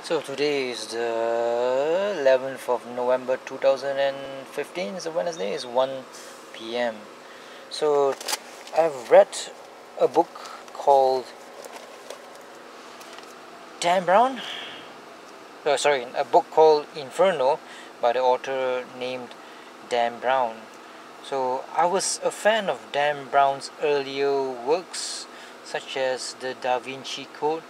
So today is the 11th of November 2015. It's a Wednesday. It's 1 p.m. So I've read a book called Dan Brown. Sorry, a book called Inferno by the author named Dan Brown. So I was a fan of Dan Brown's earlier works, such as the Da Vinci Code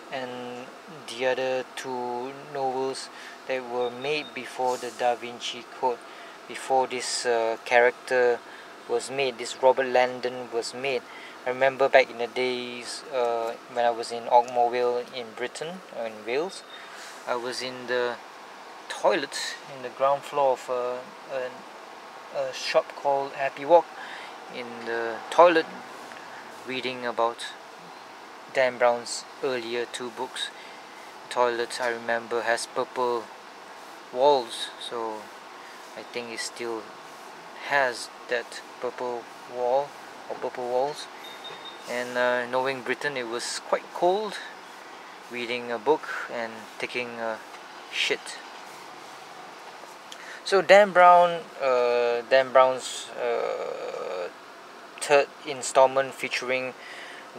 and the other two novels that were made before the Da Vinci Code, before this character was made, this Robert Langdon was made. I remember back in the days when I was in Ogmore in Britain, in Wales. I was in the toilet in the ground floor of a shop called Happy Walk, in the toilet, reading about Dan Brown's earlier two books. Toilet, I remember, has purple walls, so I think it still has that purple wall or purple walls. And knowing Britain, it was quite cold, reading a book and taking a shit. So Dan Brown's third installment featuring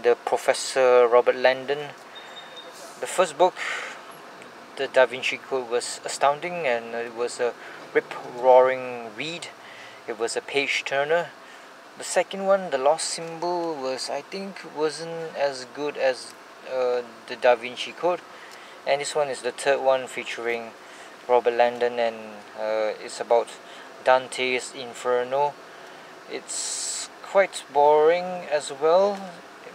the Professor Robert Langdon. The first book, The Da Vinci Code, was astounding, and it was a rip-roaring read. It was a page-turner. The second one, The Lost Symbol, wasn't as good as the Da Vinci Code. And this one is the third one featuring Robert Langdon, and it's about Dante's Inferno. It's quite boring as well,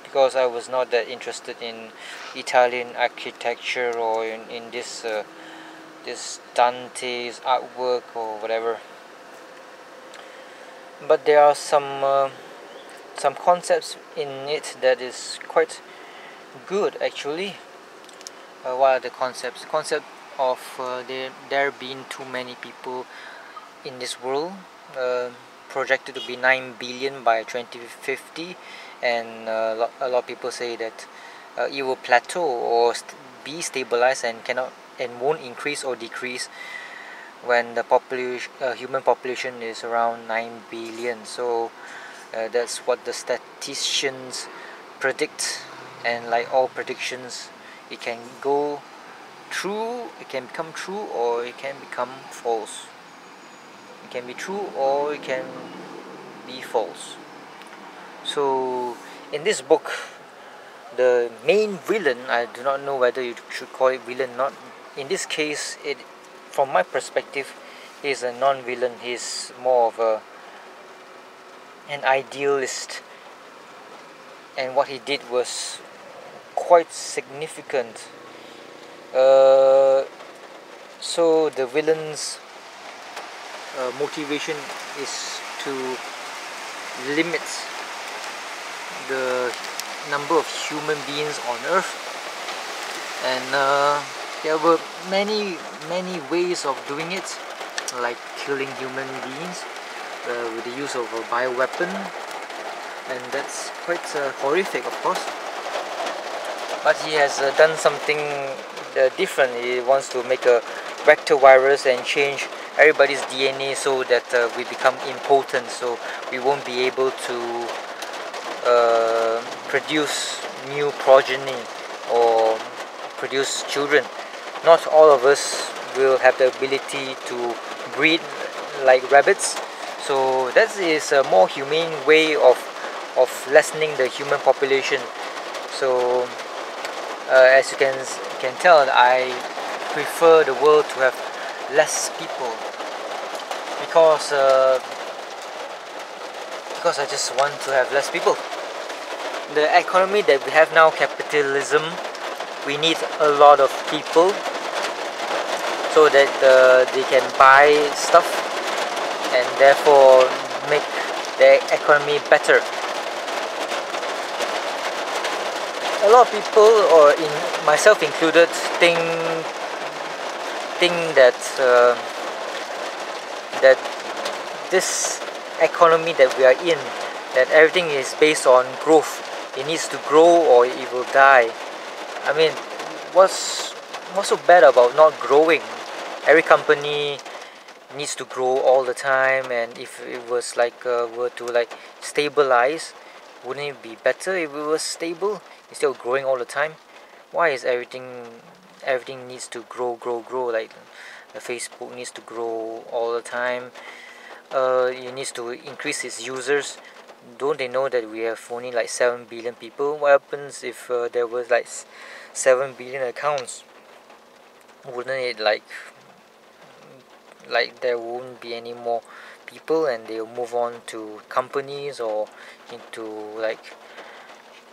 because I was not that interested in Italian architecture or in this Dante's artwork or whatever. But there are some concepts in it that is quite good actually. What are the concepts? The concept of there being too many people in this world, projected to be 9 billion by 2050, and a lot of people say that it will plateau or be stabilized and won't increase or decrease when the human population is around 9 billion. So that's what the statisticians predict, and like all predictions, it can go true, it can become true, or it can become false. It can be true or it can be false. So in this book, the main villain, I do not know whether you should call it villain or not. In this case, from my perspective, is a non-villain. He's more of an idealist, and what he did was quite significant. So the villain's motivation is to limit the number of human beings on Earth, and there were many ways of doing it, like killing human beings with the use of a bioweapon, and that's quite horrific, of course. But he has done something different. He wants to make a vector virus and change everybody's DNA so that we become impotent, so we won't be able to produce new progeny or produce children. Not all of us will have the ability to breed like rabbits, so that is a more humane way of lessening the human population. So as you can tell, I prefer the world to have less people, because I just want to have less people. The economy that we have now, capitalism, we need a lot of people so that they can buy stuff and therefore make the economy better. A lot of people, or myself included, think that that this economy that we are in, that everything is based on growth. It needs to grow or it will die. I mean, what's what's so bad about not growing? Every company needs to grow all the time, and if it was like were to like stabilize, wouldn't it be better if it was stable instead of growing all the time? Why is everything needs to grow, like Facebook needs to grow all the time? It needs to increase its users. Don't they know that we have only like 7 billion people? What happens if there was like 7 billion accounts? Wouldn't it like there won't be any more people, and they'll move on to companies or into like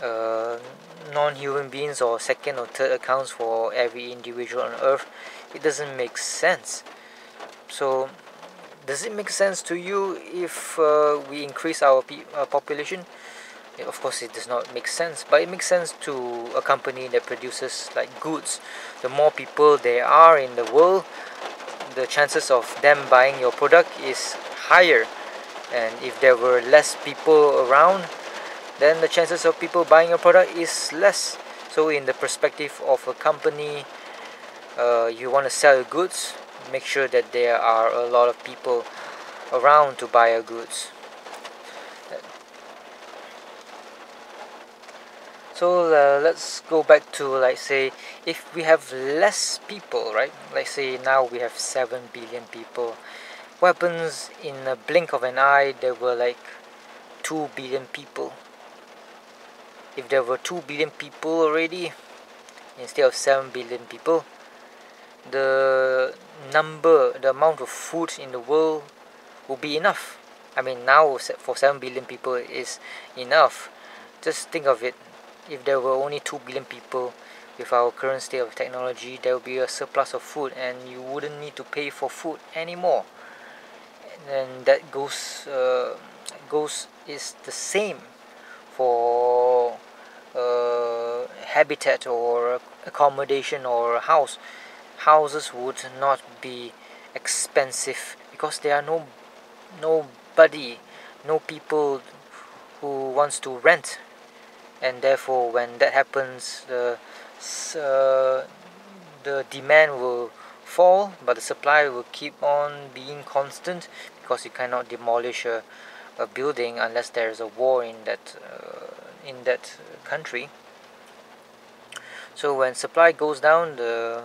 uh, non-human beings or second or third accounts for every individual on earth? It doesn't make sense. So does it make sense to you if we increase our population? Yeah, of course it does not make sense, but it makes sense to a company that produces like goods. The more people there are in the world, the chances of them buying your product is higher, and if there were less people around, then the chances of people buying your product is less. So in the perspective of a company, you want to sell your goods, make sure that there are a lot of people around to buy your goods. So let's go back to, like, say, if we have less people, right? Like say now we have 7 billion people. What happens in a blink of an eye? There were like 2 billion people. If there were 2 billion people already instead of 7 billion people, the amount of food in the world will be enough. I mean, now for 7 billion people is enough. Just think of it. If there were only 2 billion people with our current state of technology, there would be a surplus of food, and you wouldn't need to pay for food anymore. And that goes is the same for habitat or accommodation or a house. Houses would not be expensive because there are nobody, no people who wants to rent, and therefore when that happens, the demand will fall, but the supply will keep on being constant, because you cannot demolish a building unless there is a war in that country. So when supply goes down, the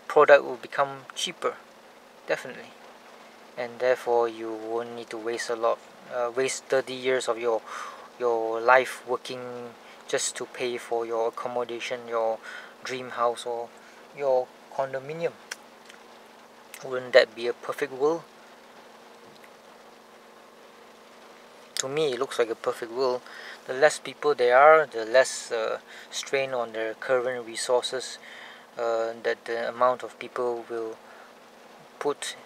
product will become cheaper, definitely, and therefore you won't need to waste 30 years of your life working just to pay for your accommodation, your dream house, or your condominium. Wouldn't that be a perfect world? To me, it looks like a perfect world. The less people there are, the less strain on their current resources that the amount of people will put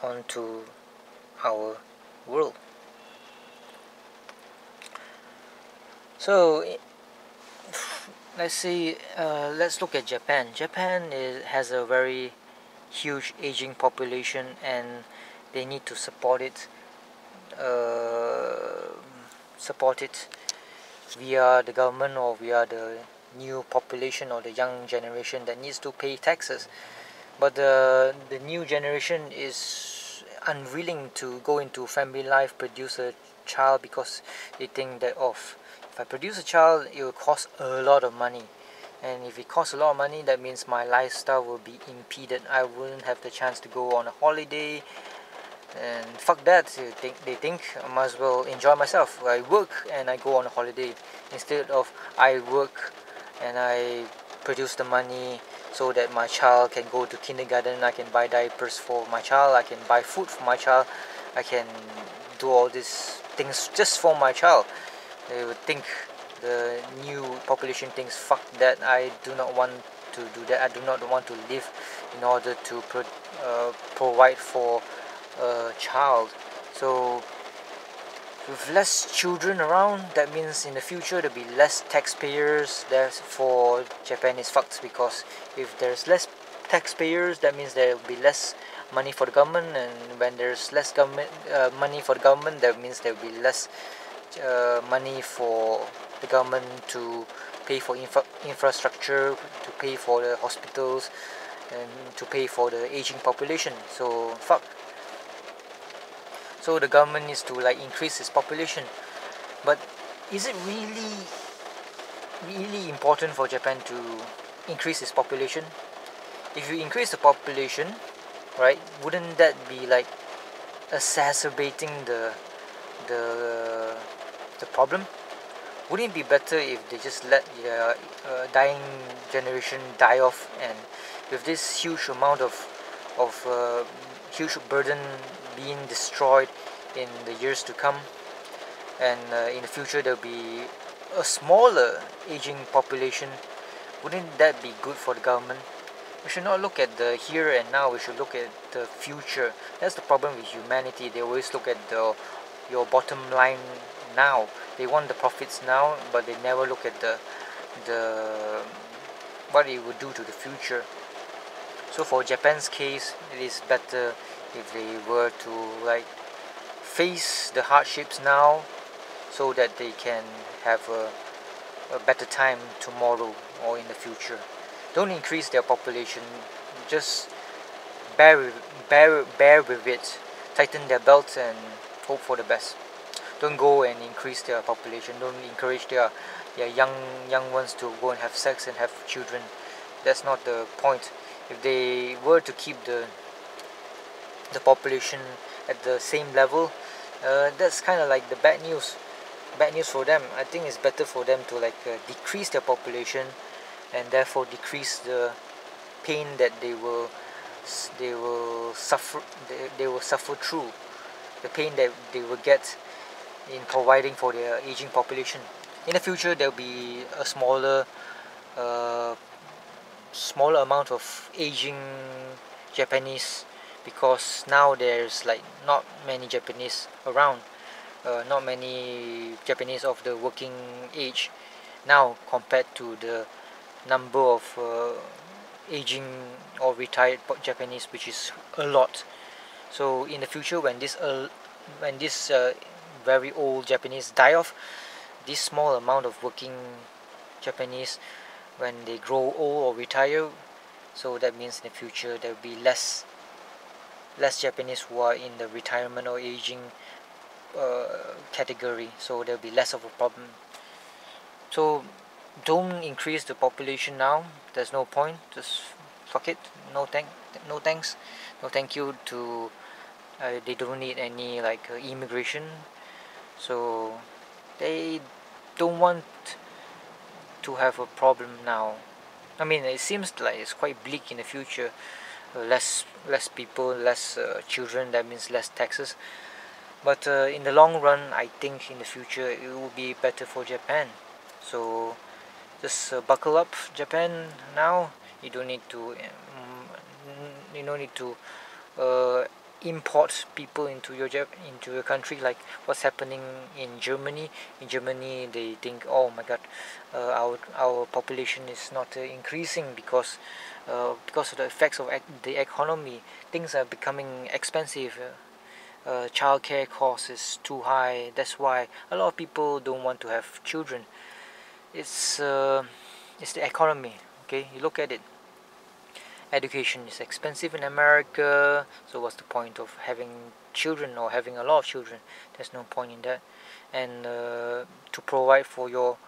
onto our world. So let's look at Japan. Japan has a very huge aging population, and they need to support it via the government or via the new population or the young generation that needs to pay taxes. But the new generation is unwilling to go into family life, produce a child, because they think that, if I produce a child, it will cost a lot of money, and if it costs a lot of money, that means my lifestyle will be impeded. I wouldn't have the chance to go on a holiday, and fuck that. They think I might as well enjoy myself. I work and I go on a holiday, instead of I work and I produce the money so that my child can go to kindergarten. I can buy diapers for my child, I can buy food for my child, I can do all these things just for my child. They would think, the new population thinks, fuck that, I do not want to do that. I do not want to live in order to provide for a child. So with less children around, that means in the future there'll be less taxpayers. Therefore Japan is fucked, because if there's less taxpayers, that means there will be less money for the government, and when there's less government money for the government, that means there will be less money for the government to pay for infrastructure, to pay for the hospitals, and to pay for the aging population. So fuck. So the government needs to like increase its population. But is it really important for Japan to increase its population? If you increase the population, right, wouldn't that be like exacerbating the the problem? Wouldn't it be better if they just let the dying generation die off, and with this huge amount of huge burden being destroyed in the years to come, and in the future there'll be a smaller aging population? Wouldn't that be good for the government? We should not look at the here and now. We should look at the future. That's the problem with humanity. They always look at your bottom line now. They want the profits now, but they never look at the what it would do to the future. So for Japan's case, it is better if they were to like face the hardships now, so that they can have a better time tomorrow or in the future. Don't increase their population. Just bear with it. Tighten their belts and hope for the best. Don't go and increase their population. Don't encourage their young ones to go and have sex and have children. That's not the point. If they were to keep the population at the same level, that's kind of like the bad news for them. I think it's better for them to like decrease their population, and therefore decrease the pain that they will suffer through, the pain that they will get in providing for their aging population. In the future, there will be a uh, smaller amount of aging Japanese, because now there's like not many Japanese around, not many Japanese of the working age now, compared to the number of aging or retired Japanese, which is a lot. So in the future, when this very old Japanese die off, this small amount of working Japanese, when they grow old or retire, so that means in the future there will be less Japanese who are in the retirement or aging category. So there will be less of a problem. So don't increase the population now. There's no point. Just fuck it. No thanks. No thank you to. They don't need any like immigration. So they don't want to have a problem now. I mean, it seems like it's quite bleak in the future. Less people, less children. That means less taxes. But in the long run, I think in the future it will be better for Japan. So just buckle up, Japan. Now you don't need to import people into your country, like what's happening in Germany. In Germany, they think, oh my God, our population is not increasing because of the effects of the economy. Things are becoming expensive. Childcare cost is too high. That's why a lot of people don't want to have children. It's the economy. Okay, you look at it. Education is expensive in America, so what's the point of having children or having a lot of children? There's no point in that. And to provide for your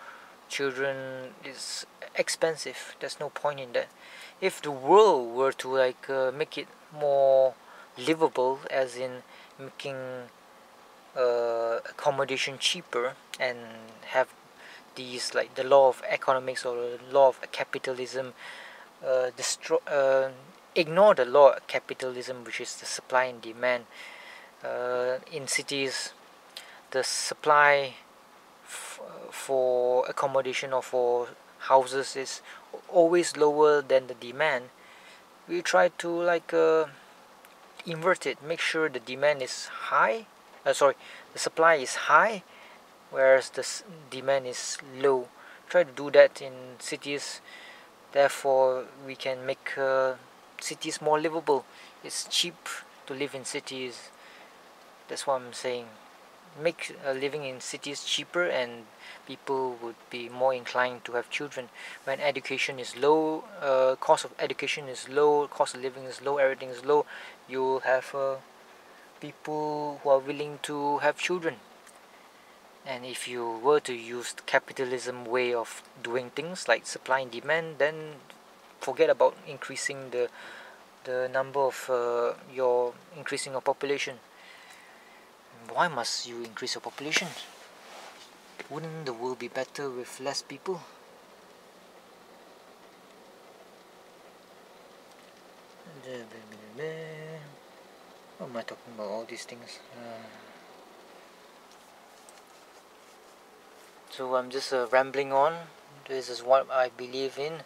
children is expensive. There's no point in that. If the world were to like make it more livable, as in making accommodation cheaper, and have these like the law of economics or the law of capitalism, ignore the law of capitalism, which is the supply and demand. In cities, the supply for accommodation or for houses is always lower than the demand. We try to like invert it, make sure the demand is high. The supply is high, whereas the demand is low. Try to do that in cities. Therefore, we can make cities more livable. It's cheap to live in cities. That's what I'm saying. make living in cities cheaper, and people would be more inclined to have children. When education is low, cost of education is low, cost of living is low, everything is low, you will have people who are willing to have children. And if you were to use the capitalism way of doing things like supply and demand, then forget about increasing the number of your increasing your population. Why must you increase your population? Wouldn't the world be better with less people? What am I talking about all these things? So I'm just rambling on. This is what I believe in.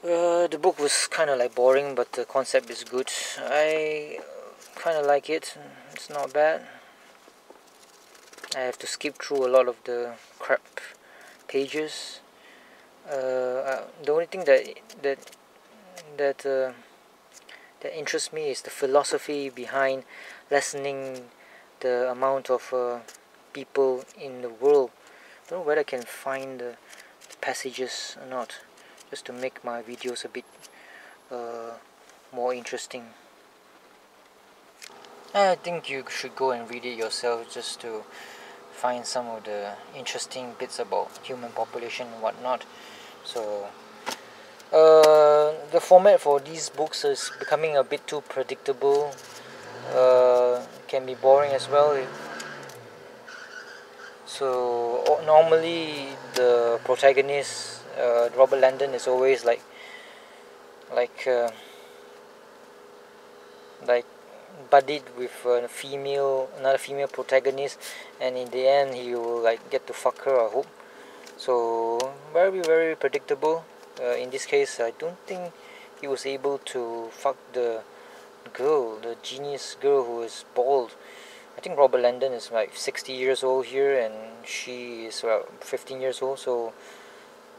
The book was kind of like boring, but the concept is good. I kind of like it. It's not bad. I have to skip through a lot of the crap pages. The only thing that interests me is the philosophy behind lessening the amount of people in the world. I don't know whether I can find the passages or not, just to make my videos a bit more interesting. I think you should go and read it yourself, just to find some of the interesting bits about human population and whatnot. So the format for these books is becoming a bit too predictable. Can be boring as well. So normally the protagonist, Robert Landon, is always like buddied with another female protagonist, and in the end he will like get to fuck her, I hope. So very, very predictable. In this case, I don't think he was able to fuck the genius girl who is bald. I think Robert Landon is like 60 years old here, and she is about 15 years old. So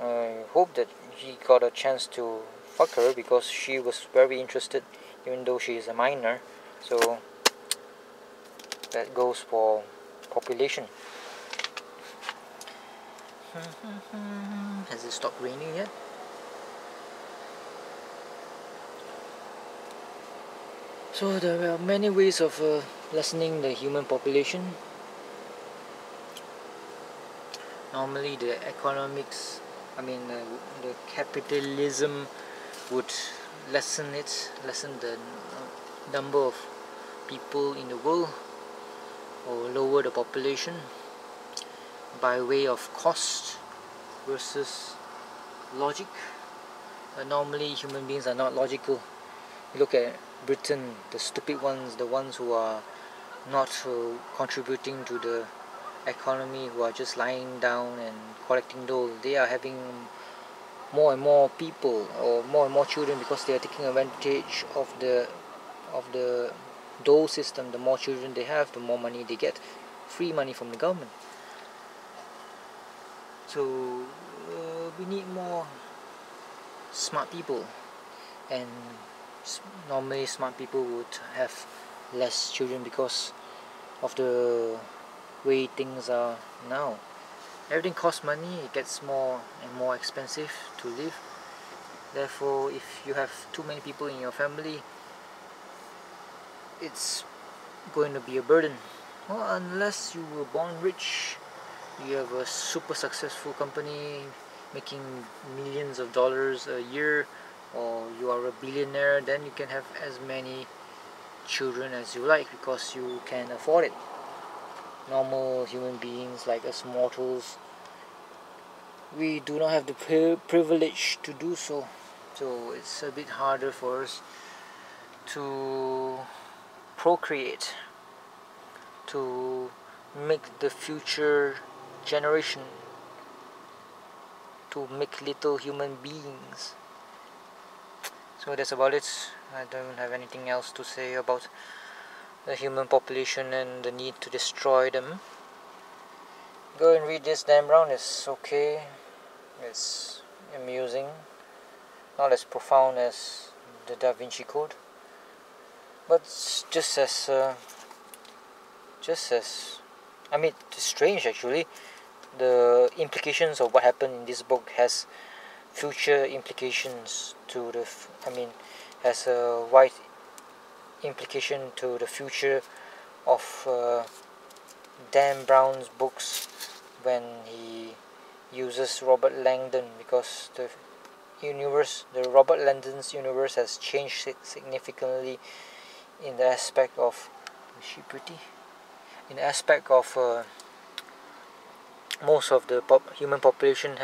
I hope that he got a chance to fuck her, because she was very interested, even though she is a minor. So that goes for population. Has it stopped raining yet? So there are many ways of lessening the human population. Normally the capitalism would lessen the number of people in the world, or lower the population by way of cost versus logic. Normally human beings are not logical. You look at Britain, the stupid ones, the ones who are not contributing to the economy, who are just lying down and collecting dole. They are having more and more people, or more and more children, because they are taking advantage of the dole system. The more children they have, the more money they get, free money from the government. So we need more smart people, and normally smart people would have less children because of the way things are now. Everything costs money, it gets more and more expensive to live. Therefore, if you have too many people in your family, it's going to be a burden. Well, unless you were born rich, you have a super successful company making millions of dollars a year, or you are a billionaire, then you can have as many children as you like, because you can afford it. Normal human beings like us mortals, we do not have the privilege to do so. So it's a bit harder for us to procreate, to make the future generation, to make little human beings. So that's about it. I don't have anything else to say about the human population and the need to destroy them. Go and read this Dan Brown. It's okay. It's amusing. Not as profound as the Da Vinci Code, but just as just as, I mean, it's strange actually. The implications of what happened in this book has future implications to the, I mean, has a wide implication to the future of Dan Brown's books when he uses Robert Langdon, because the Robert Langdon's universe has changed significantly in the aspect of, is she pretty? In the aspect of most of the human population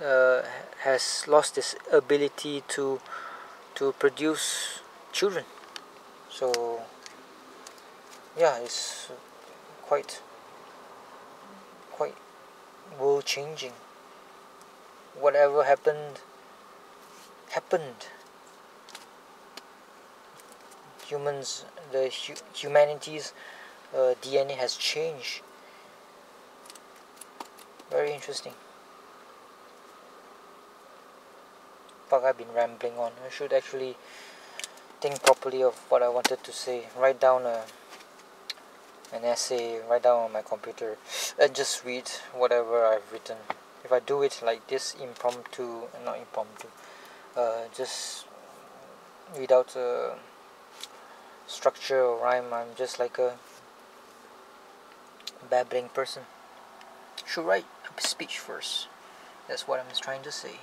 uh, has lost its ability to produce children. So yeah, it's quite world changing. Whatever happened. Humanity's DNA has changed. Very interesting. Fuck, I've been rambling on. I should actually think properly of what I wanted to say. Write down an essay, write down on my computer, and just read whatever I've written. If I do it like this, not impromptu, just without a structure or rhyme, I'm just like a babbling person. Should write a speech first. That's what I'm trying to say.